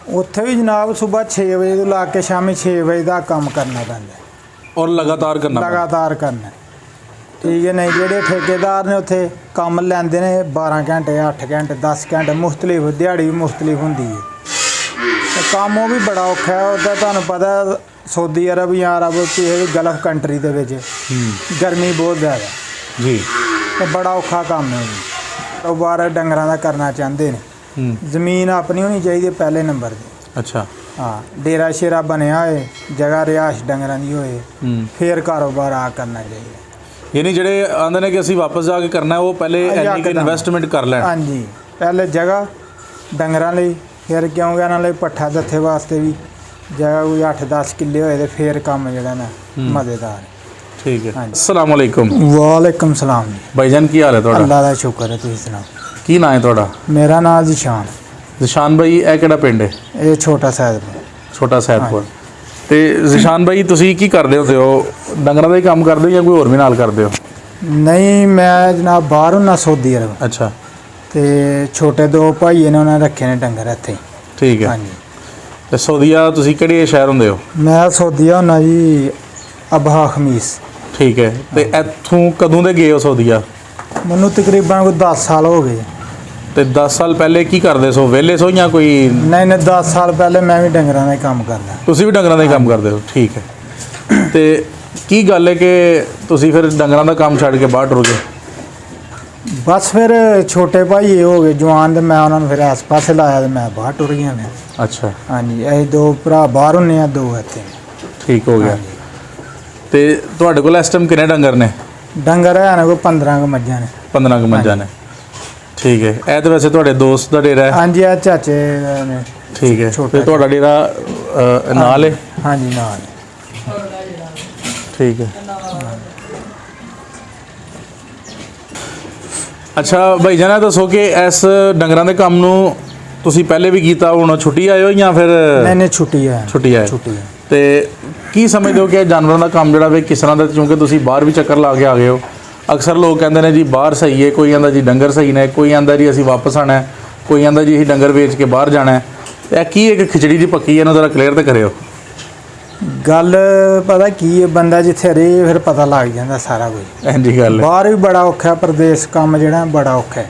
ਉੱਥੇ ਵੀ ਜਨਾਬ ਸਵੇਰ 6 ਵਜੇ ਤੋਂ ਲਾ ਕੇ ਸ਼ਾਮੀ 6 ਵਜੇ ਦਾ ਕੰਮ ਕਰਨਾ ਪੈਂਦਾ ਔਰ ਲਗਾਤਾਰ ਕਰਨਾ ਲਗਾਤਾਰ ਕਰਨਾ ਠੀਕ ਹੈ। ਨਹੀਂ ਜਿਹੜੇ ਠੇਕੇਦਾਰ ਨੇ ਉੱਥੇ ਕੰਮ ਲੈਂਦੇ ਨੇ 12 ਘੰਟੇ 8 ਘੰਟੇ 10 ਘੰਟੇ ਮੁਖਤਲਿਫ ਦਿਹਾੜੀ ਵੀ ਮੁਖਤਲਿਫ ਹੁੰਦੀ ਹੈ ਤੇ ਕੰਮ ਉਹ ਵੀ ਬੜਾ ਔਖਾ ਹੈ। ਉਹਦਾ ਤੁਹਾਨੂੰ ਪਤਾ ਸਊਦੀ ਅਰਬ ਜਾਂ ਅਰਬ ਕਿਸੇ ਗਲਫ ਕੰਟਰੀ ਦੇ ਵਿੱਚ ਗਰਮੀ ਬਹੁਤ ਜ਼ਿਆਦਾ ਜੀ ਤੇ ਬੜਾ ਔਖਾ ਕੰਮ ਹੈ ਜੀ। ਕਾਰੋਬਾਰ ਡੰਗਰਾਂ ਦਾ ਕਰਨਾ ਚਾਹੁੰਦੇ ਨੇ ਜ਼ਮੀਨ ਆਪਣੀ ਹੋਣੀ ਚਾਹੀਦੀ ਪਹਿਲੇ ਨੰਬਰ 'ਤੇ। ਅੱਛਾ ਹਾਂ ਡੇਰਾ ਸ਼ੇਰਾ ਬਣਿਆ ਹੋਏ ਜਗ੍ਹਾ ਰਿਹਾਇਸ਼ ਡੰਗਰਾਂ ਦੀ ਹੋਏ ਫਿਰ ਕਾਰੋਬਾਰ ਆ ਕਰਨਾ ਚਾਹੀਦਾ। ਯਾਨੀ ਜਿਹੜੇ ਆਂਦੇ ਨੇ ਕਿ ਅਸੀਂ ਵਾਪਸ ਜਾ ਕੇ ਕਰਨਾ ਉਹ ਪਹਿਲੇ ਇੰਨੀ ਕਿ ਇਨਵੈਸਟਮੈਂਟ ਕਰ ਲੈਣ। ਹਾਂਜੀ ਪਹਿਲੇ ਜਗ੍ਹਾ ਡੰਗਰਾਂ ਲਈ ਫਿਰ ਕਿਉਂਕਿ ਇਹਨਾਂ ਲਈ ਪੱਠਾ ਦੱਥੇ ਵਾਸਤੇ ਵੀ ਜਗ੍ਹਾ ਕੋਈ 8-10 ਕਿੱਲੇ ਹੋਏ ਤੇ ਫਿਰ ਕੰਮ ਜਿਹੜਾ ਨਾ ਮਜ਼ੇਦਾਰ। ਠੀਕ ਹੈ। ਅਸਲਾਮ ਵਾਲੇਕੁਮ। ਵਾਲੇਕੁਮ ਸਲਾਮ ਜੀ। ਭਾਈਜਾਨ ਕੀ ਹਾਲ ਹੈ ਤੁਹਾਡਾ? ਅੱਲਾ ਦਾ ਸ਼ੁਕਰ ਹੈ। ਤੁਸੀਂ ਸੁਣਾਓ ਕੀ ਨਾਂ ਹੈ ਤੁਹਾਡਾ? ਮੇਰਾ ਨਾਮ ਜਿਸ਼ਾਨ। ਜਿਸ਼ਾਨ ਭਾਈ ਇਹ ਕਿਹੜਾ ਪਿੰਡ ਹੈ? ਇਹ ਛੋਟਾ ਸੈਦਪੁਰ। ਛੋਟਾ ਸੈਦਪੁਰ। ਤੇ ਜਿਸ਼ਾਨ ਭਾਈ ਤੁਸੀਂ ਕੀ ਕਰਦੇ ਹੋ? ਡੰਗਰਾਂ ਦਾ ਹੀ ਕੰਮ ਕਰਦੇ ਹੋ ਜਾਂ ਕੋਈ ਹੋਰ ਵੀ ਨਾਲ ਕਰਦੇ ਹੋ? ਨਹੀਂ ਮੈਂ ਜਨਾਬ ਬਾਹਰ ਹੁੰਨਾ ਸਊਦੀ ਅਰਬ। ਅੱਛਾ ਤੇ ਛੋਟੇ ਦੋ ਭਾਈ ਨੇ ਉਹਨਾਂ ਰੱਖੇ ਨੇ ਡੰਗਰ ਇੱਥੇ। ਠੀਕ ਹੈ। ਹਾਂਜੀ ਤੇ ਸਊਦੀਆ ਤੁਸੀਂ ਕਿਹੜੇ ਸ਼ਹਿਰ ਹੁੰਦੇ ਹੋ? ਮੈਂ ਸਊਦੀਆ ਹੁੰਨਾ ਜੀ ਅਬਹਾ ਖਮੀਸ। ਠੀਕ ਹੈ। ਤੇ ਇੱਥੋਂ ਕਦੋਂ ਦੇ ਗਏ ਹੋ ਸਊਦੀਆ? ਮੈਨੂੰ ਤਕਰੀਬਨ ਕੋਈ 10 ਸਾਲ ਹੋ ਗਏ। ਤੇ 10 ਸਾਲ ਪਹਿਲੇ ਕੀ ਕਰਦੇ ਸੋ? ਵਿਹਲੇ ਸੋ ਜਾਂ ਕੋਈ? ਨਹੀਂ 10 ਸਾਲ ਪਹਿਲੇ ਮੈਂ ਵੀ ਡੰਗਰਾਂ ਦਾ ਹੀ ਕੰਮ ਕਰਦਾ। ਤੁਸੀਂ ਵੀ ਡੰਗਰਾਂ ਦਾ ਹੀ ਕੰਮ ਕਰਦੇ ਹੋ? ਠੀਕ ਹੈ। ਤੇ ਕੀ ਗੱਲ ਹੈ ਕਿ ਤੁਸੀਂ ਫਿਰ ਡੰਗਰਾਂ ਦਾ ਕੰਮ ਛੱਡ ਕੇ ਬਾਹਰ ਟੁਰ ਗਏ? ਬਸ ਫਿਰ ਛੋਟੇ ਭਾਈ ਇਹ ਹੋ ਗਏ ਜਵਾਨ ਤੇ ਮੈਂ ਉਹਨਾਂ ਨੂੰ ਫਿਰ ਆਸ ਪਾਸੇ ਲਾਇਆ ਤੇ ਮੈਂ ਬਾਹਰ ਟੁਰ ਗਿਆ ਮੈਂ। ਅੱਛਾ ਹਾਂਜੀ ਅਸੀਂ ਦੋ ਭਰਾ ਬਾਹਰ ਹੁੰਨੇ ਆ ਦੋ ਇੱਥੇ। ਠੀਕ ਹੋ ਗਿਆ। ਤੇ ਤੁਹਾਡੇ ਕੋਲ ਇਸ ਟਾਈਮ ਕਿੰਨੇ ਡੰਗਰ ਨੇ? ਡੰਗਰ ਹੈ ਨਾ ਕੋਈ 15 ਕੁ ਮੱਝਾਂ ਨੇ। 15 ਕੁ ਮੱਝਾਂ ਨੇ। ਠੀਕ ਹੈ। ਇਹ ਤਾਂ ਵੈਸੇ ਤੁਹਾਡੇ ਦੋਸਤ ਦਾ ਡੇਰਾ ਹੈ? ਹਾਂਜੀ ਆ ਚਾਚੇ ਨੇ। ਠੀਕ ਹੈ। ਤੇ ਤੁਹਾਡਾ ਡੇਰਾ ਨਾਲ ਹੈ? ਹਾਂਜੀ ਨਾਲ। ਠੀਕ ਹੈ। ਅੱਛਾ ਭਾਈ ਜਾਨਾ ਦੱਸੋ ਕਿ ਇਸ ਡੰਗਰਾਂ ਦੇ ਕੰਮ ਨੂੰ ਤੁਸੀਂ ਪਹਿਲੇ ਵੀ ਕੀਤਾ ਹੁਣ ਛੁੱਟੀ ਆਏ ਹੋ ਜਾਂ ਫਿਰ? ਨਹੀਂ ਛੁੱਟੀ ਹੈ। ਛੁੱਟੀ ਆਏ। ਤੇ ਕੀ ਸਮਝਦੇ ਹੋ ਕਿ ਜਾਨਵਰਾਂ ਦਾ ਕੰਮ ਜਿਹੜਾ ਵੇ ਕਿਸ ਤਰ੍ਹਾਂ ਦਾ? ਕਿਉਂਕਿ ਤੁਸੀਂ ਬਾਹਰ ਵੀ ਚੱਕਰ ਲਾ ਕੇ ਆ ਗਏ ਹੋ। ਅਕਸਰ ਲੋਕ ਕਹਿੰਦੇ ਨੇ ਜੀ ਬਾਹਰ ਸਹੀ ਹੈ, ਕੋਈ ਕਹਿੰਦਾ ਜੀ ਡੰਗਰ ਸਹੀ ਨੇ, ਕੋਈ ਕਹਿੰਦਾ ਜੀ ਅਸੀਂ ਵਾਪਸ ਆਉਣਾ ਹੈ, ਕੋਈ ਕਹਿੰਦਾ ਜੀ ਅਸੀਂ ਡੰਗਰ ਵੇਚ ਕੇ ਬਾਹਰ ਜਾਣਾ ਹੈ। ਇਹ ਕੀ ਇੱਕ ਖਿਚੜੀ ਦੀ ਪੱਕੀ ਇਹਨੂੰ ਜ਼ਰਾ ਕਲੀਅਰ ਤਾਂ ਕਰਿਓ। ਗੱਲ ਪਤਾ ਕੀ ਹੈ ਬੰਦਾ ਜਿੱਥੇ ਰਹੇ ਫਿਰ ਪਤਾ ਲੱਗ ਜਾਂਦਾ ਸਾਰਾ ਕੁਝ। ਇੰਜੀ ਗੱਲ ਹੈ। ਬਾਹਰ ਵੀ ਬੜਾ ਔਖਾ ਪ੍ਰਦੇਸ਼ ਕੰਮ ਜਿਹੜਾ ਬੜਾ ਔਖਾ ਹੈ।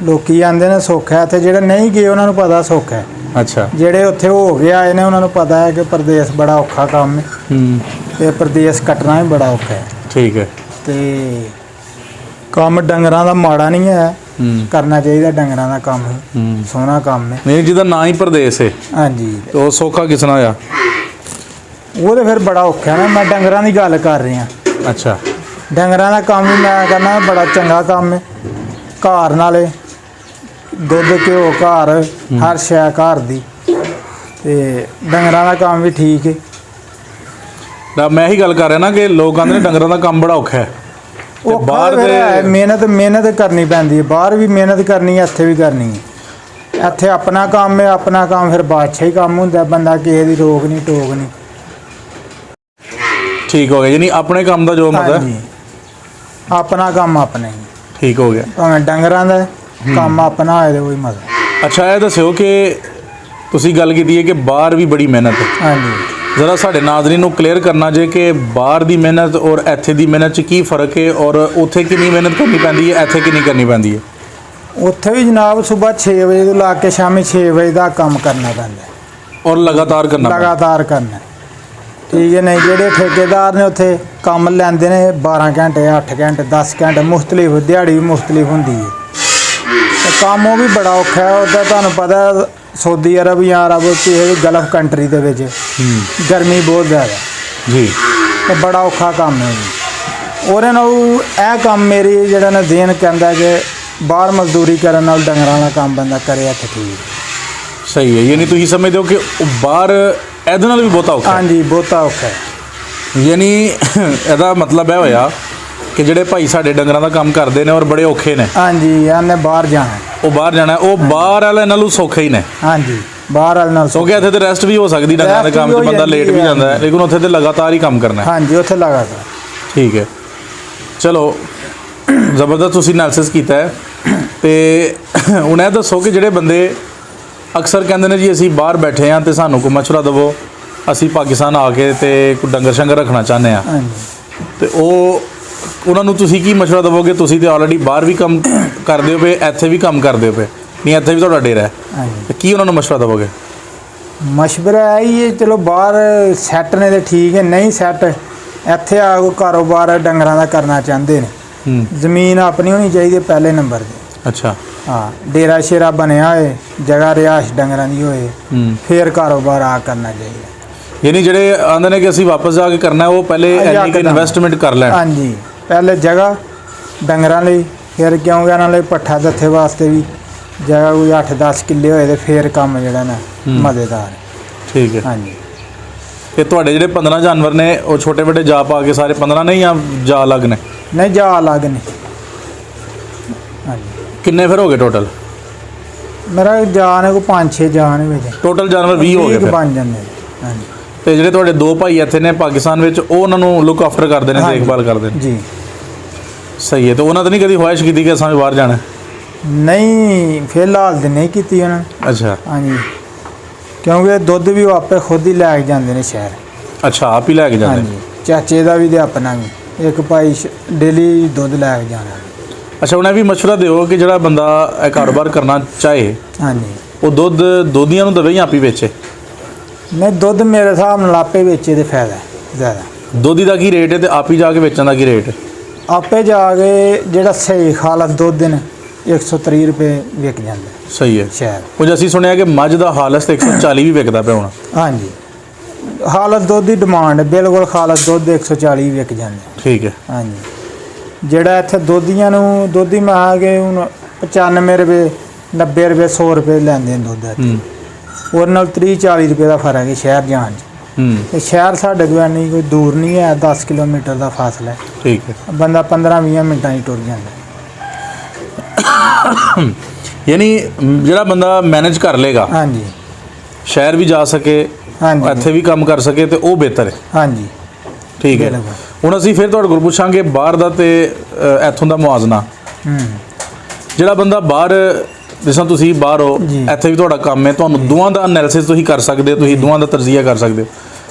ਲੋਕੀ ਆਂਦੇ ਨੇ ਸੌਖਾ ਤੇ ਜਿਹੜੇ ਨਹੀਂ ਗਏ ਉਹਨਾਂ ਨੂੰ ਪਤਾ ਸੌਖਾ ਹੈ। ਅੱਛਾ ਜਿਹੜੇ ਉੱਥੇ ਹੋ ਕੇ ਆਏ ਨੇ ਉਹਨਾਂ ਨੂੰ ਪਤਾ ਹੈ ਕਿ ਪ੍ਰਦੇਸ਼ ਬੜਾ ਔਖਾ ਕੰਮ ਹੈ ਤੇ ਪ੍ਰਦੇਸ਼ ਕੱਟਣਾ ਵੀ ਬੜਾ ਔਖਾ ਹੈ। ਠੀਕ ਹੈ। ਤੇ ਕੰਮ ਡੰਗਰਾਂ ਦਾ ਮਾੜਾ ਨਹੀਂ ਹੈ। ਕਰਨਾ ਚਾਹੀਦਾ ਡੰਗਰਾਂ ਦਾ ਕੰਮ ਸੋਹਣਾ ਕੰਮ ਹੈ। ਨਹੀਂ ਜਿਹਦਾ ਨਾਂ ਹੀ ਪ੍ਰਦੇਸ਼ ਹੈ। ਹਾਂਜੀ ਤੇ ਉਹ ਸੌਖਾ ਕਿਸ ਤਰ੍ਹਾਂ ਆ? ਉਹ ਤੇ ਫਿਰ ਬੜਾ ਔਖਾ ਹੈ ਨਾ। ਮੈਂ ਡੰਗਰਾਂ ਦੀ ਗੱਲ ਕਰ ਰਿਹਾ। ਅੱਛਾ ਡੰਗਰਾਂ ਦਾ ਕੰਮ ਵੀ ਮੈਂ ਕਰਨਾ ਬੜਾ ਚੰਗਾ ਕੰਮ ਹੈ। ਘਰ ਨਾਲੇ ਦੁੱਧ ਘਿਓ ਘਰ ਹਰ ਸ਼ੈ ਘਰ ਦੀ ਤੇ ਡੰਗਰਾਂ ਦਾ ਕੰਮ ਵੀ ਠੀਕ ਹੈ। ਤਾਂ ਮੈਂ ਹੀ ਗੱਲ ਕਰ ਰਿਹਾ ਨਾ ਕਿ ਲੋਕ ਕਹਿੰਦੇ ਨੇ ਡੰਗਰਾਂ ਦਾ ਕੰਮ ਬੜਾ ਔਖਾ ਹੈ। ਉਹ ਬਾਹਰ ਦੇ ਮਿਹਨਤ ਕਰਨੀ ਪੈਂਦੀ ਹੈ। ਬਾਹਰ ਵੀ ਮਿਹਨਤ ਕਰਨੀ ਹੈ ਇੱਥੇ ਵੀ ਕਰਨੀ ਹੈ। ਇੱਥੇ ਆਪਣਾ ਕੰਮ ਹੈ। ਆਪਣਾ ਕੰਮ ਫਿਰ ਬਾਦਸ਼ਾਹੀ ਕੰਮ ਹੁੰਦਾ ਬੰਦਾ ਕਿਸੇ ਦੀ ਰੋਕ ਨਹੀਂ ਟੋਕ ਨਹੀਂ। ਠੀਕ ਹੋ ਗਿਆ। ਯਾਨੀ ਆਪਣੇ ਕੰਮ ਦਾ ਜੋ ਮਤਲਬ ਹਾਂਜੀ ਆਪਣਾ ਕੰਮ ਆਪਣਾ ਹੀ। ਠੀਕ ਹੋ ਗਿਆ। ਭਾਵੇਂ ਡੰਗਰਾਂ ਦਾ ਕੰਮ ਆਪਣਾ ਹੋਏ ਤੇ ਕੋਈ ਮਜ਼ਾ। ਅੱਛਾ ਇਹ ਦੱਸਿਓ ਕਿ ਤੁਸੀਂ ਗੱਲ ਕੀਤੀ ਹੈ ਕਿ ਬਾਹਰ ਵੀ ਬੜੀ ਮਿਹਨਤ ਹੈ। ਹਾਂਜੀ ਜ਼ਰਾ ਸਾਡੇ ਨਾਜ਼ਰੀਨ ਨੂੰ ਕਲੀਅਰ ਕਰਨਾ ਜੇ ਕਿ ਬਾਹਰ ਦੀ ਮਿਹਨਤ ਔਰ ਇੱਥੇ ਦੀ ਮਿਹਨਤ 'ਚ ਕੀ ਫ਼ਰਕ ਹੈ ਔਰ ਉੱਥੇ ਕਿੰਨੀ ਮਿਹਨਤ ਕਰਨੀ ਪੈਂਦੀ ਹੈ ਇੱਥੇ ਕਿੰਨੀ ਕਰਨੀ ਪੈਂਦੀ ਹੈ? ਉੱਥੇ ਵੀ ਜਨਾਬ ਸਵੇਰ 6 ਵਜੇ ਤੋਂ ਲਾ ਕੇ ਸ਼ਾਮੀ 6 ਵਜੇ ਦਾ ਕੰਮ ਕਰਨਾ ਪੈਂਦਾ ਔਰ ਲਗਾਤਾਰ ਕਰਨਾ ਲਗਾਤਾਰ ਕਰਨਾ ਠੀਕ ਹੈ। ਨਹੀਂ ਜਿਹੜੇ ਠੇਕੇਦਾਰ ਨੇ ਉੱਥੇ ਕੰਮ ਲੈਂਦੇ ਨੇ 12 ਘੰਟੇ 8 ਘੰਟੇ 10 ਘੰਟੇ ਮੁਖਤਲਿਫ ਦਿਹਾੜੀ ਵੀ ਮੁਖਤਲਿਫ ਹੁੰਦੀ ਹੈ ਤੇ ਕੰਮ ਉਹ ਵੀ ਬੜਾ ਔਖਾ ਹੈ। ਉਹਦਾ ਤੁਹਾਨੂੰ ਪਤਾ ਸਊਦੀ ਅਰਬ ਜਾਂ ਅਰਬ ਕਿਸੇ ਗਲਫ ਕੰਟਰੀ ਦੇ ਵਿੱਚ ਗਰਮੀ ਬਹੁਤ ਜ਼ਿਆਦਾ ਜੀ ਤੇ ਬੜਾ ਔਖਾ ਕੰਮ ਹੈ ਜੀ। ਉਹਦੇ ਨਾਲ ਇਹ ਕੰਮ ਮੇਰੀ ਜਿਹੜਾ ਨਾ ਦੇਣ ਕਹਿੰਦਾ ਕਿ ਬਾਹਰ ਮਜ਼ਦੂਰੀ ਕਰਨ ਨਾਲ ਡੰਗਰਾਂ ਦਾ ਕੰਮ ਬੰਦਾ ਕਰੇ ਇੱਥੇ ਠੀਕ ਸਹੀ ਹੈ। ਯਾਨੀ ਤੁਸੀਂ ਸਮਝਦੇ ਹੋ ਕਿ ਬਾਹਰ ਇਹਦੇ ਨਾਲ ਵੀ ਬਹੁਤਾ ਔਖਾ? ਹਾਂਜੀ ਬਹੁਤਾ ਔਖਾ ਹੈ। ਯਾਨੀ ਇਹਦਾ ਮਤਲਬ ਇਹ ਹੋਇਆ ਕਿ ਜਿਹੜੇ ਭਾਈ ਸਾਡੇ ਡੰਗਰਾਂ ਦਾ ਕੰਮ ਕਰਦੇ ਨੇ ਔਰ ਬੜੇ ਔਖੇ ਨੇ। ਹਾਂਜੀ ਇਹਨੇ ਬਾਹਰ ਜਾਣਾ। ਉਹ ਬਾਹਰ ਜਾਣਾ ਉਹ ਬਾਹਰ ਵਾਲੇ ਨਾਲੋਂ ਸੌਖਾ ਹੀ ਨੇ। ਹਾਂਜੀ ਬਾਹਰ ਵਾਲੇ ਨਾਲ ਕਿਉਂਕਿ ਇੱਥੇ ਤੇ ਰੈਸਟ ਵੀ ਹੋ ਸਕਦੀ ਡੰਗਰਾਂ ਦੇ ਕੰਮ 'ਚ ਬੰਦਾ ਲੇਟ ਵੀ ਜਾਂਦਾ ਹੈ ਲੇਕਿਨ ਉੱਥੇ ਤੇ ਲਗਾਤਾਰ ਹੀ ਕੰਮ ਕਰਨਾ ਹੈ। ਹਾਂਜੀ ਉੱਥੇ ਲਗਾਤਾਰ। ਠੀਕ ਹੈ। ਚਲੋ ਜ਼ਬਰਦਸਤ ਤੁਸੀਂ ਐਨਾਲਿਸਿਸ ਕੀਤਾ ਹੈ। ਤੇ ਹੁਣ ਇਹ ਦੱਸੋ ਕਿ ਜਿਹੜੇ ਬੰਦੇ ਅਕਸਰ ਕਹਿੰਦੇ ਨੇ ਜੀ ਅਸੀਂ ਬਾਹਰ ਬੈਠੇ ਹਾਂ ਤੇ ਸਾਨੂੰ ਕੋਈ ਮਸ਼ਵਰਾ ਦੇਵੋ, ਅਸੀਂ ਪਾਕਿਸਤਾਨ ਆ ਕੇ ਤੇ ਕੋਈ ਡੰਗਰ ਸ਼ੰਗਰ ਰੱਖਣਾ ਚਾਹੁੰਦੇ ਹਾਂ, ਹਾਂਜੀ ਤੇ ਉਹਨਾਂ ਨੂੰ ਤੁਸੀਂ ਕੀ ਮਸ਼ਵਰਾ ਦੇਵੋਗੇ? ਤੁਸੀਂ ਤੇ ਆਲਰੇਡੀ ਬਾਹਰ ਵੀ ਕੰਮ ਕਰਦੇ ਹੋ ਪਏ, ਇੱਥੇ ਵੀ ਕੰਮ ਕਰਦੇ ਹੋ ਪਏ, ਨਹੀਂ ਇੱਥੇ ਵੀ ਤੁਹਾਡਾ ਡੇਰਾ ਹੈ, ਹਾਂਜੀ। ਤੇ ਕੀ ਉਹਨਾਂ ਨੂੰ ਮਸ਼ਵਰਾ ਦੇਵੋਗੇ? ਮਸ਼ਵਰਾ ਇਹ ਹੀ ਹੈ, ਚਲੋ ਬਾਹਰ ਸੈੱਟ ਨੇ ਤੇ ਠੀਕ ਹੈ, ਨਹੀਂ ਸੈੱਟ ਇੱਥੇ ਆ ਕੋਈ ਕਾਰੋਬਾਰ ਡੰਗਰਾਂ ਦਾ ਕਰਨਾ ਚਾਹੁੰਦੇ ਨੇ, ਜ਼ਮੀਨ ਆਪਣੀ ਹੋਣੀ ਚਾਹੀਦੀ ਪਹਿਲੇ ਨੰਬਰ 'ਤੇ। ਅੱਛਾ। ਹਾਂ, ਡੇਰਾ ਸ਼ੇਰਾ ਬਣਿਆ ਹੋਏ, ਜਗ੍ਹਾ ਰਿਹਾਇਸ਼ ਡੰਗਰਾਂ ਦੀ ਹੋਏ, ਫਿਰ ਕਾਰੋਬਾਰ ਆ ਕਰਨਾ ਚਾਹੀਦਾ। ਯਾਨੀ ਜਿਹੜੇ ਆਉਂਦੇ ਨੇ ਕਿ ਅਸੀਂ ਵਾਪਸ ਜਾ ਕੇ ਕਰਨਾ, ਉਹ ਪਹਿਲੇ ਇੰਨੀ ਕਿ ਇਨਵੈਸਟਮੈਂਟ ਕਰ ਲੈਣ। ਹਾਂਜੀ, ਪਹਿਲੇ ਜਗ੍ਹਾ ਡੰਗਰਾਂ ਲਈ, ਫਿਰ ਕਿਉਂਕਿ ਇਹਨਾਂ ਲਈ ਪੱਠਾ ਦੱਥੇ ਵਾਸਤੇ ਵੀ ਜਗ੍ਹਾ ਕੋਈ 8-10 ਕਿੱਲੇ ਹੋਏ ਤੇ ਫਿਰ ਕੰਮ ਜਿਹੜਾ ਨਾ ਮਜ਼ੇਦਾਰ। ਠੀਕ ਹੈ। ਹਾਂਜੀ। ਤੇ ਤੁਹਾਡੇ ਜਿਹੜੇ 15 ਜਾਨਵਰ ਨੇ ਉਹ ਛੋਟੇ ਵੱਡੇ ਜਾ ਪਾ ਕੇ ਸਾਰੇ 15 ਨਹੀਂ ਜਾਂ ਜਾ ਅਲੱਗ ਨੇ? ਨਹੀਂ, ਜਾ ਅਲੱਗ ਨੇ। ਹਾਂਜੀ। ਕਿੰਨੇ ਫਿਰ ਹੋ ਗਏ ਟੋਟਲ? ਮੇਰਾ ਜਾ ਨੇ ਕੋਈ 5-6 ਜਾ ਨੇ ਵਿੱਚ, ਟੋਟਲ ਜਾਨਵਰ 20 ਹੋ ਗਏ ਫਿਰ। ਬਣ ਜਾਂਦੇ। ਹਾਂਜੀ। ਤੇ ਜਿਹੜੇ ਤੁਹਾਡੇ 2 ਭਾਈ ਇੱਥੇ ਨੇ ਪਾਕਿਸਤਾਨ ਵਿੱਚ, ਉਹ ਉਹਨਾਂ ਨੂੰ ਲੁੱਕ ਆਫਟਰ ਕਰਦੇ ਨੇ, ਦੇਖਭਾਲ ਕਰਦੇ ਨੇ? ਜੀ। ਸਹੀ ਹੈ। ਤੇ ਉਹਨਾਂ ਤਾਂ ਨਹੀਂ ਕਦੀ ਖੁਆਇਸ਼ ਕੀਤੀ ਕਿ ਅਸਾਂ ਵੀ ਬਾਹਰ ਜਾਣਾ? ਨਹੀਂ, ਫਿਲਹਾਲ ਤੇ ਨਹੀਂ ਕੀਤੀ ਉਹਨਾਂ ਨੇ। ਅੱਛਾ। ਹਾਂਜੀ, ਕਿਉਂਕਿ ਦੁੱਧ ਵੀ ਉਹ ਆਪੇ ਖੁਦ ਹੀ ਲੈ ਕੇ ਜਾਂਦੇ ਨੇ ਸ਼ਹਿਰ। ਅੱਛਾ, ਆਪ ਹੀ ਲੈ ਕੇ ਜਾਂਦੇ? ਹਾਂਜੀ, ਚਾਚੇ ਦਾ ਵੀ ਤੇ ਆਪਣਾ ਵੀ, ਇੱਕ ਭਾਈ ਡੇਲੀ ਦੁੱਧ ਲੈ ਕੇ ਜਾਣਾ। ਅੱਛਾ, ਉਹਨੇ ਵੀ ਮਸ਼ਵਰਾ ਦਿਓ ਕਿ ਜਿਹੜਾ ਬੰਦਾ ਇਹ ਕਾਰੋਬਾਰ ਕਰਨਾ ਚਾਹੇ, ਹਾਂਜੀ, ਉਹ ਦੁੱਧ ਦੋਧੀਆਂ ਨੂੰ ਦੇਵੇ ਜਾਂ ਆਪ ਹੀ ਵੇਚੇ? ਨਹੀਂ, ਦੁੱਧ ਮੇਰੇ ਹਿਸਾਬ ਨਾਲ ਆਪੇ ਵੇਚੇ ਤੇ ਫਾਇਦਾ ਹੈ ਜ਼ਿਆਦਾ। ਦੋਧੀ ਦਾ ਕੀ ਰੇਟ ਹੈ ਤੇ ਆਪ ਹੀ ਜਾ ਕੇ ਵੇਚਣ ਦਾ ਕੀ ਰੇਟ ਹੈ? ਆਪੇ ਜਾ ਕੇ ਜਿਹੜਾ ਸਹੀ ਖਾਲਸ ਦੁੱਧ ਨੇ 130 ਰੁਪਏ ਵਿਕ ਜਾਂਦਾ ਸਹੀ ਹੈ ਸ਼ਹਿਰ। ਕੁਝ ਅਸੀਂ ਸੁਣਿਆ ਕਿ ਮੱਝ ਦਾ ਹਾਲਸ ਤੇ 140 ਵੀ ਵਿਕਦਾ ਪਿਆ ਹੁਣ। ਹਾਂਜੀ, ਖਾਲਸ ਦੁੱਧ ਦੀ ਡਿਮਾਂਡ ਬਿਲਕੁਲ, ਖਾਲਸ ਦੁੱਧ 140 ਵਿਕ ਜਾਂਦਾ। ਠੀਕ ਹੈ। ਹਾਂਜੀ। ਜਿਹੜਾ ਇੱਥੇ ਦੋਧੀਆਂ ਨੂੰ ਦੁੱਧ ਹੀ ਮਾ ਕੇ ਹੁਣ 95 ਰੁਪਏ 90 ਰੁਪਏ 100 ਰੁਪਏ ਲੈਂਦੇ ਨੇ ਦੁੱਧ ਇੱਥੇ। ਉਹਦੇ ਨਾਲ 30-40 ਰੁਪਏ ਦਾ ਫਰਕ ਹੈ ਸ਼ਹਿਰ ਜਾਣ 'ਚ। ਤੇ ਸ਼ਹਿਰ ਸਾਡੇ ਤੋਂ ਇੰਨੀ ਕੋਈ ਦੂਰ ਨਹੀਂ ਹੈ, 10 ਕਿਲੋਮੀਟਰ ਦਾ ਫਾਸਲਾ ਹੈ। ਠੀਕ ਹੈ। ਬੰਦਾ 15-20 ਮਿੰਟਾਂ 'ਚ ਟੁਰ ਜਾਂਦਾ। ਯਾਨੀ ਜਿਹੜਾ ਬੰਦਾ ਮੈਨੇਜ ਕਰ ਲੇਗਾ, ਹਾਂਜੀ, ਸ਼ਹਿਰ ਵੀ ਜਾ ਸਕੇ, ਹਾਂਜੀ, ਇੱਥੇ ਵੀ ਕੰਮ ਕਰ ਸਕੇ, ਤੇ ਉਹ ਬਿਹਤਰ ਹੈ। ਹਾਂਜੀ। ਠੀਕ ਹੈ। ਬਿਲਕੁਲ। ਹੁਣ ਅਸੀਂ ਫਿਰ ਤੁਹਾਡੇ ਕੋਲ ਪੁੱਛਾਂਗੇ ਬਾਹਰ ਦਾ ਤੇ ਇੱਥੋਂ ਦਾ ਮੁਆਜ਼ਨਾ। ਜਿਹੜਾ ਬੰਦਾ ਬਾਹਰ, ਜਿਸ ਤਰ੍ਹਾਂ ਤੁਸੀਂ ਬਾਹਰ ਹੋ, ਇੱਥੇ ਵੀ ਤੁਹਾਡਾ ਕੰਮ ਹੈ, ਤੁਹਾਨੂੰ ਦੋਵਾਂ ਦਾ ਐਨਾਲਿਸਿਸ ਤੁਸੀਂ ਕਰ ਸਕਦੇ ਹੋ, ਤੁਸੀਂ ਦੋਵਾਂ ਦਾ ਤਰਜੀਹ ਕਰ ਸਕਦੇ ਹੋ।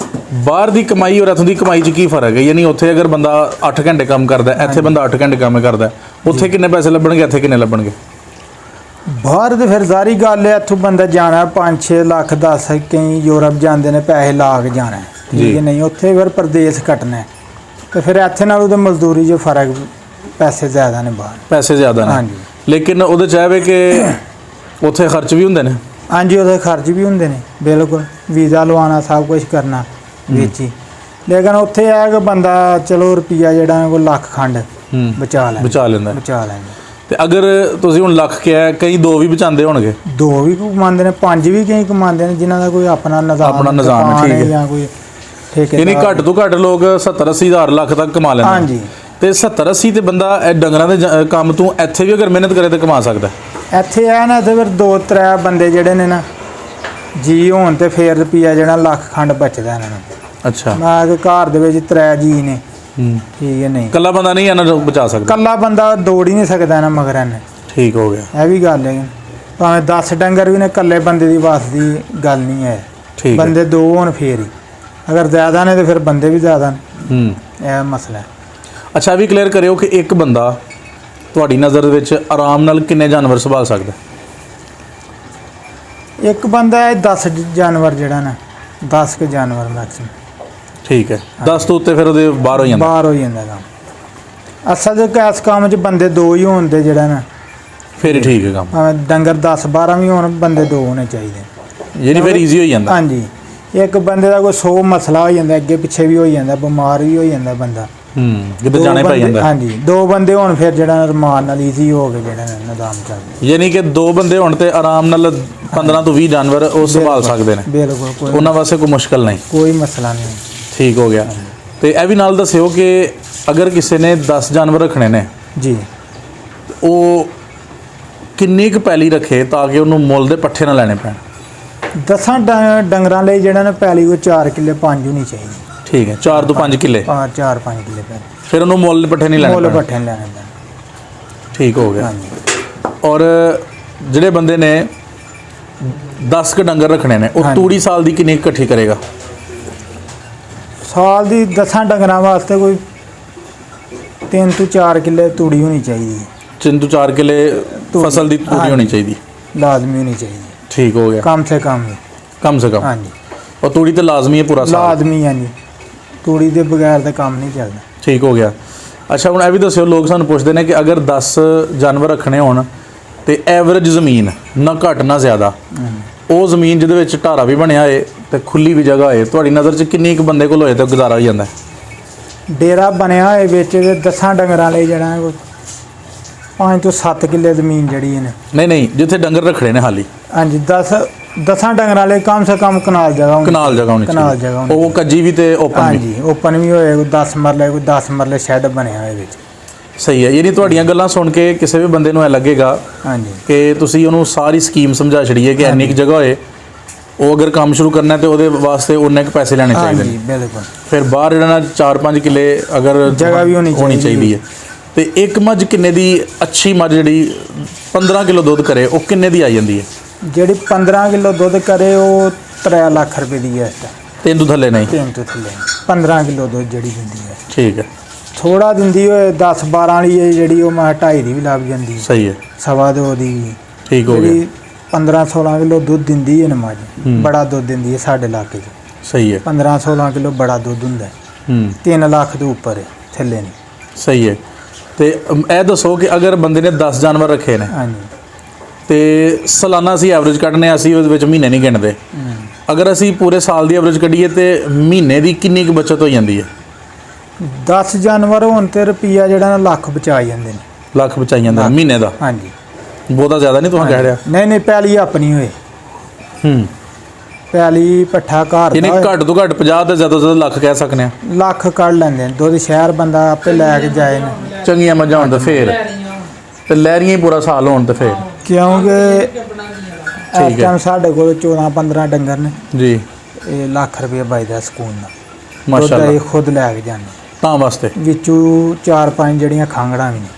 ਬਾਹਰ ਦੀ ਕਮਾਈ ਔਰ ਇੱਥੋਂ ਦੀ ਕਮਾਈ 'ਚ ਕੀ ਫਰਕ ਹੈ? ਯਾਨੀ ਉੱਥੇ ਅਗਰ ਬੰਦਾ 8 ਘੰਟੇ ਕੰਮ ਕਰਦਾ, ਇੱਥੇ ਬੰਦਾ 8 ਘੰਟੇ ਕੰਮ ਕਰਦਾ, ਉੱਥੇ ਕਿੰਨੇ ਪੈਸੇ ਲੱਭਣਗੇ, ਇੱਥੇ ਕਿੰਨੇ ਲੱਭਣਗੇ? ਬਾਹਰ ਤੇ ਫਿਰ ਸਾਰੀ ਗੱਲ ਹੈ, ਇੱਥੋਂ ਬੰਦਾ ਜਾਣਾ 5-6 ਲੱਖ 10, ਕਈ ਯੂਰਪ ਜਾਂਦੇ ਨੇ ਪੈਸੇ ਲਾ ਕੇ ਜਾਣਾ, ਠੀਕ ਹੈ, ਨਹੀਂ ਉੱਥੇ ਫਿਰ ਪ੍ਰਦੇਸ਼ ਕੱਟਣਾ ਤੇ ਫਿਰ ਇੱਥੇ ਨਾਲ ਉਹਦੇ ਮਜ਼ਦੂਰੀ 'ਚ ਫਰਕ, ਪੈਸੇ ਜ਼ਿਆਦਾ ਨੇ ਬਾਹਰ। ਪੈਸੇ ਜ਼ਿਆਦਾ ਨੇ। ਹਾਂਜੀ। ਲੇਕਿਨ ਉਹਦੇ 'ਚ ਇਹ ਵੇ ਕਿ ਉੱਥੇ ਖਰਚ ਵੀ ਹੁੰਦੇ ਨੇ। ਹਾਂਜੀ, ਉਹਦੇ ਖਰਚ ਵੀ ਹੁੰਦੇ ਨੇ ਬਿਲਕੁਲ, ਵੀਜ਼ਾ ਲਵਾਉਣਾ, ਸਭ ਕੁਝ ਕਰਨਾ ਵਿੱਚ ਹੀ। ਲੇਕਿਨ ਉੱਥੇ ਇਹ ਕਿ ਬੰਦਾ ਚਲੋ ਰੁਪਈਆ ਜਿਹੜਾ ਕੋਈ ਲੱਖ ਖੰਡ ਬਚਾ ਲੈਂਦਾ। ਤੇ ਅਗਰ ਤੁਸੀਂ ਹੁਣ ਲੱਖ ਕਿਹਾ, ਕਈ 2 ਵੀ ਬਚਾਉਂਦੇ ਹੋਣਗੇ? 2 ਵੀ ਕਮਾਉਂਦੇ ਨੇ, 5 ਵੀ ਕਈ ਕਮਾਉਂਦੇ ਨੇ, ਜਿਨ੍ਹਾਂ ਦਾ ਕੋਈ ਆਪਣਾ ਨਿਜ਼ਾਮ ਠੀਕ ਹੈ, ਜਾਂ ਕੋਈ ਠੇਕੇ। ਯਾਨੀ ਘੱਟ ਤੋਂ ਘੱਟ ਲੋਕ 70-80 ਹਜ਼ਾਰ ਲੱਖ ਤੱਕ ਕਮਾ ਲੈਂਦੇ। ਹਾਂਜੀ। ਤੇ 70-80 ਤੇ ਬੰਦਾ ਇਹ ਡੰਗਰਾਂ ਦੇ ਕੰਮ ਤੋਂ ਇੱਥੇ ਵੀ ਅਗਰ ਮਿਹਨਤ ਕਰੇ ਤਾਂ ਕਮਾ ਸਕਦਾ। ਇੱਥੇ ਆ ਨਾ, ਤੇ ਫਿਰ 2-3 ਬੰਦੇ ਜਿਹੜੇ ਨੇ ਨਾ ਜੀ ਹੋਣ ਤੇ ਫਿਰ ਰੁਪਈਆ ਜਿਹੜਾ ਲੱਖ ਖੰਡ ਬਚਦਾ ਇਹਨਾਂ ਨੂੰ। ਅੱਛਾ। ਮੈਂ ਕਿ ਘਰ ਦੇ ਵਿੱਚ 3 ਜੀ ਨੇ, ਠੀਕ ਹੈ, ਨਹੀਂ ਇਕੱਲਾ ਬੰਦਾ ਨਹੀਂ ਇਹਨਾਂ ਨੂੰ ਬਚਾ ਸਕਦਾ। ਇਕੱਲਾ ਬੰਦਾ ਦੌੜ ਹੀ ਨਹੀਂ ਸਕਦਾ ਨਾ ਮਗਰ ਇਹਨੇ। ਠੀਕ ਹੋ ਗਿਆ। ਇਹ ਵੀ ਗੱਲ ਹੈ, ਭਾਵੇਂ 10 ਡੰਗਰ ਵੀ ਨੇ, ਇਕੱਲੇ ਬੰਦੇ ਦੀ ਵਾਸ ਦੀ ਗੱਲ ਨਹੀਂ ਹੈ। ਠੀਕ। ਬੰਦੇ 2 ਹੋਣ ਫੇਰ ਹੀ, ਅਗਰ ਜ਼ਿਆਦਾ ਨੇ ਤੇ ਫਿਰ ਬੰਦੇ ਵੀ ਜ਼ਿਆਦਾ ਨੇ। ਇਹ ਮਸਲਾ ਹੈ। ਅੱਛਾ, ਇਹ ਵੀ ਕਲੀਅਰ ਕਰਿਓ ਕਿ ਇੱਕ ਬੰਦਾ ਤੁਹਾਡੀ ਨਜ਼ਰ ਵਿੱਚ ਆਰਾਮ ਨਾਲ ਕਿੰਨੇ ਜਾਨਵਰ ਸੰਭਾਲ ਸਕਦਾ? ਇੱਕ ਬੰਦਾ ਹੈ 10 ਜਾਨਵਰ, ਜਿਹੜਾ ਨਾ 10 ਕੁ ਜਾਨਵਰ ਮੈਕਸਿਮਮ। ਠੀਕ ਹੈ। 10 ਤੋਂ ਉੱਤੇ ਫਿਰ ਉਹਦੇ ਬਾਹਰ ਹੋ ਜਾਂਦਾ ਕੰਮ। ਅਸਲ 'ਚ ਇਸ ਕੰਮ 'ਚ ਬੰਦੇ 2 ਹੀ ਹੋਣ ਦੇ, ਜਿਹੜਾ ਨਾ ਫਿਰ ਠੀਕ ਹੈ ਕੰਮ। ਡੰਗਰ 10-12 ਵੀ ਹੋਣ, ਬੰਦੇ 2 ਹੋਣੇ ਚਾਹੀਦੇ, ਜਿਹੜੀ ਫਿਰ ਈਜ਼ੀ ਹੋ ਜਾਂਦਾ। ਹਾਂਜੀ। ਇੱਕ ਬੰਦੇ ਦਾ ਕੋਈ 100 ਮਸਲਾ ਹੋ ਜਾਂਦਾ, ਅੱਗੇ ਪਿੱਛੇ ਵੀ ਹੋ ਜਾਂਦਾ, ਬਿਮਾਰ ਵੀ ਹੋ ਜਾਂਦਾ ਬੰਦਾ, ਕਿਤੇ ਜਾਣਾ ਪੈ ਜਾਂਦਾ। ਹਾਂਜੀ, 2 ਬੰਦੇ ਹੋਣ ਫਿਰ ਜਿਹੜਾ ਰਮਾਨ ਨਾਲ ਈਜ਼ੀ ਹੋ ਕੇ ਜਿਹੜਾ ਨਿਦਾਨ ਚੱਲਦਾ। ਯਾਨੀ ਕਿ 2 ਬੰਦੇ ਹੋਣ ਤੇ ਆਰਾਮ ਨਾਲ 15 ਤੋਂ 20 ਜਾਨਵਰ ਉਹ ਸੰਭਾਲ ਸਕਦੇ ਨੇ। ਬਿਲਕੁਲ, ਉਹਨਾਂ ਵਾਸਤੇ ਕੋਈ ਮੁਸ਼ਕਲ ਨਹੀਂ, ਕੋਈ ਮਸਲਾ ਨਹੀਂ। ਠੀਕ ਹੋ ਗਿਆ। ਤੇ ਇਹ ਵੀ ਨਾਲ ਦੱਸਿਓ ਕਿ ਅਗਰ ਕਿਸੇ ਨੇ 10 ਜਾਨਵਰ ਰੱਖਣੇ ਨੇ ਜੀ, ਉਹ ਕਿੰਨੀ ਕੁ ਪੈਲੀ ਰੱਖੇ ਤਾਂ ਕਿ ਉਹਨੂੰ ਮੁੱਲ ਦੇ ਪੱਠੇ ਨਾ ਲੈਣੇ ਪੈਣ? 10 ਡੰਗਰਾਂ ਲਈ ਜਿਹੜਾ ਨਾ ਪੈਲੀ ਕੋਈ 4 ਕਿੱਲੇ 5 ਹੋਣੀ ਚਾਹੀਦੀ। ਠੀਕ ਹੈ, 4 ਤੋਂ 5 ਕਿੱਲੇ। 4-5 ਕਿੱਲੇ ਫਿਰ ਉਹਨੂੰ ਮੁੱਲ ਪੱਠੇ ਨਹੀਂ ਲੈਣੇ, ਮੁੱਲ ਪੱਠੇ ਨਹੀਂ ਲੈਣੇ ਪੈਣ। ਠੀਕ ਹੋ ਗਿਆ। ਔਰ ਜਿਹੜੇ ਬੰਦੇ ਨੇ 10 ਕ ਡੰਗਰ ਰੱਖਣੇ ਨੇ, ਉਹ ਹਾਂਜੀ। ਤੂੜੀ ਸਾਲ ਦੀ ਕਿੰਨੀ ਕੁ ਇਕੱਠੀ ਕਰੇਗਾ? ਸਾਲ ਦੀ 10 ਡੰਗਰਾਂ ਵਾਸਤੇ ਕੋਈ 3 ਤੋਂ 4 ਕਿੱਲੇ ਤੂੜੀ ਹੋਣੀ ਚਾਹੀਦੀ ਹੈ। 3 ਤੋਂ 4 ਕਿੱਲੇ ਫਸਲ ਦੀ ਤੂੜੀ ਹਾਂਜੀ। ਹੋਣੀ ਚਾਹੀਦੀ। ਲਾਜ਼ਮੀ ਹੋਣੀ ਚਾਹੀਦੀ ਠੀਕ ਹੋ ਗਿਆ, ਕਮ ਸੇ ਕਮ ਕਮ ਸੇ ਕਮ। ਹਾਂਜੀ ਔਰ ਤੂੜੀ ਤੇ ਲਾਜ਼ਮੀ ਹੈ ਪੂਰਾ ਸਾਲ। ਲਾਜ਼ਮੀ ਹਾਂਜੀ, ਤੂੜੀ ਦੇ ਬਗੈਰ ਤਾਂ ਕੰਮ ਨਹੀਂ ਚੱਲਦਾ। ਠੀਕ ਹੋ ਗਿਆ। ਅੱਛਾ ਹੁਣ ਇਹ ਵੀ ਦੱਸਿਓ, ਲੋਕ ਸਾਨੂੰ ਪੁੱਛਦੇ ਨੇ ਕਿ ਅਗਰ 10 ਜਾਨਵਰ ਰੱਖਣੇ ਹੋਣ ਤੇ ਐਵਰੇਜ ਜ਼ਮੀਨ ਨਾ ਘੱਟ ਨਾ ਜ਼ਿਆਦਾ, ਉਹ ਜ਼ਮੀਨ ਜਿਹਦੇ ਵਿੱਚ ਢਾਰਾ ਵੀ ਬਣਿਆ ਹੋਏ ਤੇ ਖੁੱਲੀ ਵੀ ਜਗ੍ਹਾ ਹੋਏ, ਤੁਹਾਡੀ ਨਜ਼ਰ 'ਚ ਕਿੰਨੀ ਇੱਕ ਬੰਦੇ ਕੋਲ ਹੋਏ ਤਾਂ ਗੁਜ਼ਾਰਾ ਹੋ ਜਾਂਦਾ? ਡੇਰਾ ਬਣਿਆ ਹੋਏ ਵਿੱਚ ਤੇ 10 ਡੰਗਰਾਂ ਲਈ ਜਿਹੜਾ ਹੈ ਕੋਈ 5 ਤੋਂ 7 ਕਿੱਲੇ ਜ਼ਮੀਨ ਜਿਹੜੀ ਹੈ ਨਹੀਂ ਨਹੀਂ, ਜਿੱਥੇ ਡੰਗਰ ਰੱਖਣੇ ਨੇ ਹਾਲੀ ਹਾਂਜੀ 10 ਡੰਗਰਾਂ ਲਈ ਕਮ ਸੇ ਕਮ ਕਨਾਲ ਜਗ੍ਹਾ ਹੋਣੀ ਕਨਾਲ ਜਗ੍ਹਾ ਹੋਣੀ ਕਨਾਲ ਚਾਹੀਦੀ, ਜਗ੍ਹਾ ਹੋਣੀ ਉਹ ਕੱਜੀ ਵੀ ਤੇ ਓਪਨ ਵੀ। ਹਾਂਜੀ ਓਪਨ ਵੀ ਹੋਏ, ਕੋਈ 10 ਮਰਲੇ ਕੋਈ 10 ਮਰਲੇ ਸ਼ੈੱਡ ਬਣਿਆ ਹੋਏ ਵਿੱਚ। ਸਹੀ ਹੈ, ਯਾਨੀ ਤੁਹਾਡੀਆਂ ਗੱਲਾਂ ਸੁਣ ਕੇ ਕਿਸੇ ਵੀ ਬੰਦੇ ਨੂੰ ਇਹ ਲੱਗੇਗਾ ਹਾਂਜੀ ਕਿ ਤੁਸੀਂ ਉਹਨੂੰ ਸਾਰੀ ਸਕੀਮ ਸਮਝਾ ਛੜੀਏ ਕਿ ਇੰਨੀ ਕੁ ਜਗ੍ਹਾ ਹੋਏ, ਉਹ ਅਗਰ ਕੰਮ ਸ਼ੁਰੂ ਕਰਨਾ ਹੈ ਤੇ ਉਹਦੇ ਵਾਸਤੇ ਉਨੇ ਕੁ ਪੈਸੇ ਲੈਣੇ ਚਾਹੀਦੇ ਹਾਂਜੀ ਨੇ। ਬਿਲਕੁਲ। ਫਿਰ ਬਾਹਰ ਜਿਹੜਾ ਨਾ 4-5 ਕਿੱਲੇ ਅਗਰ ਜਗ੍ਹਾ ਵੀ ਹੋਣੀ ਚਾਹੀਦੀ ਹੈ। ਤੇ ਇੱਕ ਮੱਝ ਕਿੰਨੇ ਦੀ, ਅੱਛੀ ਮੱਝ ਜਿਹੜੀ 15 ਕਿਲੋ ਦੁੱਧ ਕਰੇ, ਉਹ ਕਿੰਨੇ ਦੀ ਆ ਜਾਂਦੀ ਹੈ? ਜਿਹੜੀ 15 ਕਿਲੋ ਦੁੱਧ ਕਰੇ ਉਹ 3 ਲੱਖ ਰੁਪਏ ਦੀ ਹੈ। 3 ਤੋਂ ਥੱਲੇ ਨਹੀਂ? 3 ਤੋਂ ਥੱਲੇ 15 ਕਿਲੋ ਦੁੱਧ ਜਿਹੜੀ ਦਿੰਦੀ ਹੈ। ਠੀਕ ਹੈ, ਥੋੜਾ ਦਿੰਦੀ ਹੋਏ 10-12 ਵਾਲੀ ਹੈ ਜਿਹੜੀ, ਉਹ ਮੈਂ 2.5 ਦੀ ਵੀ ਲੱਗ ਜਾਂਦੀ ਹੈ, ਸਹੀ ਹੈ, 2.25 ਦੀ ਵੀ। ਠੀਕ ਹੋ ਗਿਆ, ਜਿਹੜੀ 15-16 ਕਿਲੋ ਦੁੱਧ ਦਿੰਦੀ ਹੈ ਨਾ ਮੱਝ, ਬੜਾ ਦੁੱਧ ਦਿੰਦੀ ਹੈ ਸਾਡੇ ਇਲਾਕੇ 'ਚ। ਸਹੀ ਹੈ। 15-16 ਕਿਲੋ ਬੜਾ ਦੁੱਧ ਹੁੰਦਾ ਹੈ। 3 ਲੱਖ ਤੋਂ ਉੱਪਰ ਹੈ, ਥੱਲੇ ਨਹੀਂ। ਸਹੀ ਹੈ। ਤੇ ਇਹ ਦੱਸੋ ਕਿ ਅਗਰ ਬੰਦੇ ਨੇ 10 ਜਾਨਵਰ ਰੱਖੇ ਨੇ ਹਾਂਜੀ ਤੇ ਸਾਲਾਨਾ ਅਸੀਂ ਐਵਰੇਜ ਕੱਢਨੇ, ਅਸੀਂ ਉਹਦੇ ਵਿੱਚ ਮਹੀਨੇ ਨਹੀਂ ਗਿਣਦੇ, ਅਗਰ ਅਸੀਂ ਪੂਰੇ ਸਾਲ ਦੀ ਐਵਰੇਜ ਕੱਢੀਏ ਤੇ ਮਹੀਨੇ ਦੀ ਕਿੰਨੀ ਕੁ ਬਚਤ ਹੋ ਜਾਂਦੀ ਹੈ? 10 ਜਾਨਵਰ ਹੋਣ ਤੇ ਰੁਪਈਆ ਜਿਹੜਾ ਨਾ ਲੱਖ ਬਚਾ ਜਾਂਦੇ ਨੇ। ਲੱਖ ਬਚਾਈ ਜਾਂਦਾ ਮਹੀਨੇ ਦਾ? ਹਾਂਜੀ ਬਹੁਤਾ ਜ਼ਿਆਦਾ ਨਹੀਂ ਤੁਹਾਨੂੰ ਕਹਿ ਰਿਹਾ? ਨਹੀਂ ਨਹੀਂ, ਪੈਲੀ ਆਪਣੀ ਹੋਏ, ਪੈਲੀ ਪੱਠਾ ਘਰ ਯਾਨੀ ਦਾ ਹੋਏ, ਘੱਟ ਤੋਂ ਘੱਟ 50 ਤੇ ਜ਼ਿਆਦਾ ਤੋਂ ਜ਼ਿਆਦਾ ਲੱਖ ਕਹਿ ਸਕਨੇ ਆ। ਲੱਖ ਕੱਢ ਲੈਂਦੇ ਨੇ। ਦੁੱਧ ਸ਼ਹਿਰ ਬੰਦਾ ਆਪੇ ਲੈ ਕੇ ਜਾਏ ਨੇ, ਚੰਗੀਆਂ ਮੱਝਾਂ ਹੋਣ ਤੇ ਫੇਰ, ਤੇ ਲਹਿਰੀਆਂ ਹੀ ਪੂਰਾ ਸਾਲ ਹੋਣ ਤੇ ਫੇਰ। ਕਿਉਂਕਿ ਠੀਕ ਇਸ ਹੈ। ਟਾਈਮ ਸਾਡੇ ਕੋਲ 14-15 ਡੰਗਰ ਨੇ। ਜੀ ਇਹ ਲੱਖ ਰੁਪਏ ਬਚਦਾ ਸਕੂਨ ਨਾਲ। ਦੁੱਧ ਮਾਸ਼ਾਅੱਲਾ, ਇਹ ਖੁਦ ਲੈ ਕੇ ਜਾਂਦੇ, ਤਾਂ ਵਾਸਤੇ। ਵਿੱਚੋਂ 4-5 ਜਿਹੜੀਆਂ ਖਾਂਗੜਾਂ ਵੀ ਨੇ।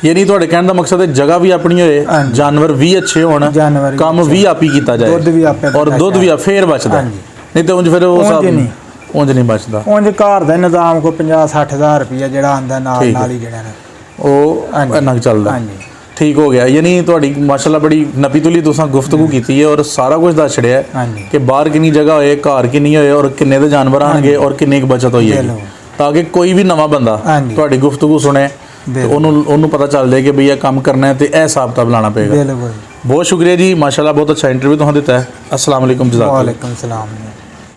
ਯਾਨੀ ਤੁਹਾਡੇ ਕਹਿਣ ਦਾ ਮਕਸਦ ਹੈ ਜਗ੍ਹਾ ਵੀ ਆਪਣੀ ਹੋਏ, ਹਾਂਜੀ। ਜਾਨਵਰ ਵੀ ਅੱਛੇ ਹੋਣ, ਜਾਨਵਰ ਵੀ ਕੰਮ ਅੱਛੇ ਵੀ ਆਪ ਹੀ ਕੀਤਾ ਜਾਏ, ਦੁੱਧ ਵੀ ਆਪੇ ਔਰ ਦੁੱਧ ਵੀ ਫੇਰ ਬਚਦਾ। ਹਾਂਜੀ। ਨਹੀਂ ਤੇ ਉਂਝ ਫਿਰ ਉਹ ਉਂਝ ਸਭ ਨਹੀਂ। ਉਂਝ ਨਹੀਂ ਬਚਦਾ। ਉਂਝ ਘਰ ਦਾ ਨਿਜ਼ਾਮ ਕੋ 50-60 ਹਜ਼ਾਰ ਰੁਪਈਆ ਜਿਹੜਾ ਆਂਦਾ ਨਾਲ ਠੀਕ ਹੈ। ਨਾਲ ਹੀ ਜਿਹੜਾ ਨੇ ਉਹ ਹਾਂਜੀ। ਇੰਨਾ ਕੁ ਚੱਲਦਾ। ਹਾਂਜੀ ਠੀਕ ਹੋ ਗਿਆ। ਯਾਨੀ ਤੁਹਾਡੀ ਮਾਸ਼ਾਅੱਲਾ ਬੜੀ ਨਪੀ ਤੁਲੀ ਤੁਸੀਂ ਗੁਫ਼ਤਗੂ ਕੀਤੀ ਹੈ ਔਰ ਸਾਰਾ ਕੁਝ ਦੱਸ ਛੜਿਆ ਹੈ ਹਾਂਜੀ ਕਿ ਬਾਹਰ ਕਿੰਨੀ ਜਗ੍ਹਾ ਹੋਏ, ਘਰ ਕਿੰਨੀ ਹੋਏ ਔਰ ਕਿੰਨੇ ਦੇ ਜਾਨਵਰ ਆਣਗੇ ਔਰ ਕਿੰਨੀ ਕੁ ਬਚਤ ਹੋਈ ਹੈ, ਬਿਲਕੁਲ। ਤਾਂ ਕਿ ਕੋਈ ਵੀ ਨਵਾਂ ਬੰਦਾ ਹਾਂਜੀ। ਤੁਹਾਡੀ ਗੁਫ਼ਤਗੂ ਸੁਣੇ ਤੇ ਬਿਲਕੁਲ। ਉਹਨੂੰ ਪਤਾ ਚੱਲ ਜਾਏ ਕਿ ਭਈ ਇਹ ਕੰਮ ਕਰਨਾ ਹੈ ਤੇ ਇਹ ਹਿਸਾਬ ਕਿਤਾਬ ਲਾਣਾ ਪਏਗਾ। ਬਿਲਕੁਲ। ਬਹੁਤ ਸ਼ੁਕਰੀਆ ਜੀ, ਮਾਸ਼ਾਅੱਲਾ ਬਹੁਤ ਅੱਛਾ ਇੰਟਰਵਿਊ ਤੁਹਾਨੂੰ ਦਿੱਤਾ ਹੈ। अस्सलाम वालेकुम, जज़ाकल्लाह। वालेकुम सलाम।